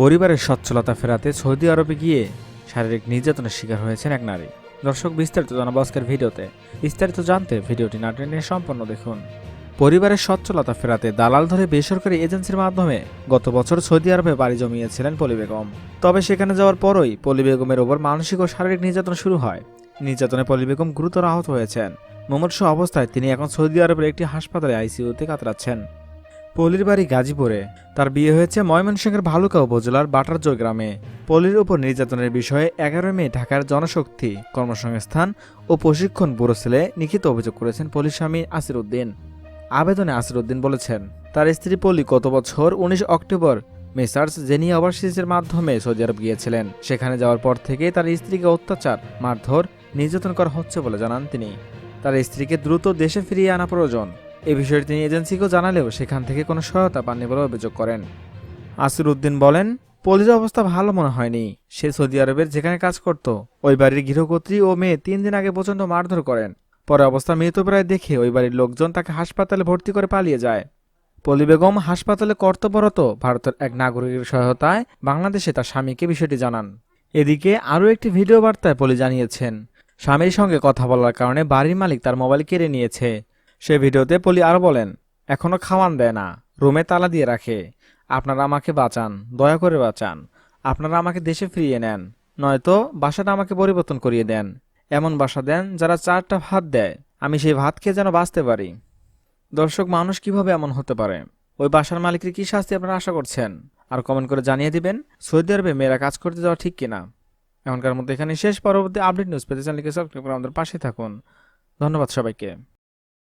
পরিবারের সচ্ছলতা ফেরাতে সৌদি আরবে গিয়ে শারীরিক নির্যাতনের শিকার হয়েছেন এক নারী। দর্শক, বিস্তারিত জানাবো আজকের ভিডিওতে। বিস্তারিত জানতে ভিডিওটি না টেনে সম্পূর্ণ দেখুন। পরিবারের সচ্ছলতা ফেরাতে দালাল ধরে বেসরকারি এজেন্সির মাধ্যমে গত বছর সৌদি আরবে বাড়ি জমিয়েছিলেন পলি বেগম। তবে সেখানে যাওয়ার পরই পলি বেগমের ওপর মানসিক ও শারীরিক নির্যাতন শুরু হয়। নির্যাতনে পলি বেগম গুরুতর আহত হয়েছেন। মুমূর্ষু অবস্থায় তিনি এখন সৌদি আরবের একটি হাসপাতালে আইসিইউতে কাতরাচ্ছেন। পলির বাড়ি গাজীপুরে। তার বিয়ে হয়েছে ময়মনসিংহের ভালুকা উপজেলার বাটারজোর গ্রামে। পলির উপর নির্যাতনের বিষয়ে 11 মে ঢাকার জনশক্তি, কর্মসংস্থান ও প্রশিক্ষণ ব্যুরো সেলে লিখিত অভিযোগ করেছেন পলির স্বামী আসির উদ্দিন। আবেদনে আসির উদ্দিন বলেছেন, তার স্ত্রী পলি গত বছর 19 অক্টোবর মেসার্স জেনিয়া ওভারসিজের মাধ্যমে সৌদি আরব গিয়েছিলেন। সেখানে যাওয়ার পর থেকে তার স্ত্রীকে অত্যাচার, মারধর, নির্যাতন করা হচ্ছে বলে জানান তিনি। তার স্ত্রীকে দ্রুত দেশে ফিরিয়ে আনা প্রয়োজন। এ বিষয়ে তিনি এজেন্সিকেও জানালেও সেখান থেকে কোনো সহায়তা পাননি বলে অভিযোগ করেন। আসির উদ্দিন বলেন, পলির অবস্থা ভালো মনে হয়নি। সে সৌদি আরবের যেখানে কাজ করত ওই বাড়ির গৃহকর্ত্রী ও মেয়ে 3 দিন আগে প্রচণ্ড মারধর করেন। পরে অবস্থা মৃতপ্রায় দেখে ওই বাড়ির লোকজন তাকে হাসপাতালে ভর্তি করে পালিয়ে যায়। পলি বেগম হাসপাতালে কর্তব্যরত ভারতের এক নাগরিকের সহায়তায় বাংলাদেশে তার স্বামীকে বিষয়টি জানান। এদিকে আরও একটি ভিডিও বার্তায় পলি জানিয়েছেন, স্বামীর সঙ্গে কথা বলার কারণে বাড়ির মালিক তার মোবাইল কেড়ে নিয়েছে। সে ভিডিওতে পলি আরও বলেন, এখনো খাওয়ান দেয় না, রুমে তালা দিয়ে রাখে। আপনারা আমাকে বাঁচান, দয়া করে বাঁচান। আপনারা আমাকে দেশে ফিরিয়ে নেন, নয়তো বাসাটা আমাকে পরিবর্তন করিয়ে দেন। এমন বাসা দেন যারা 4টা ভাত দেয়, আমি সেই ভাত খেয়ে যেন বাঁচতে পারি। দর্শক, মানুষ কিভাবে এমন হতে পারে? ওই বাসার মালিকের কি শাস্তি আপনারা আশা করছেন? আর কমেন্ট করে জানিয়ে দিবেন সৌদি আরবে মেয়েরা কাজ করতে যাওয়া ঠিক কিনা। এখনকার মধ্যে এখানে শেষ। পরবর্তী আপডেট নিউজ পেতে চ্যানেলকে সাবস্ক্রাইব করে আমাদের পাশে থাকুন। ধন্যবাদ সবাইকে।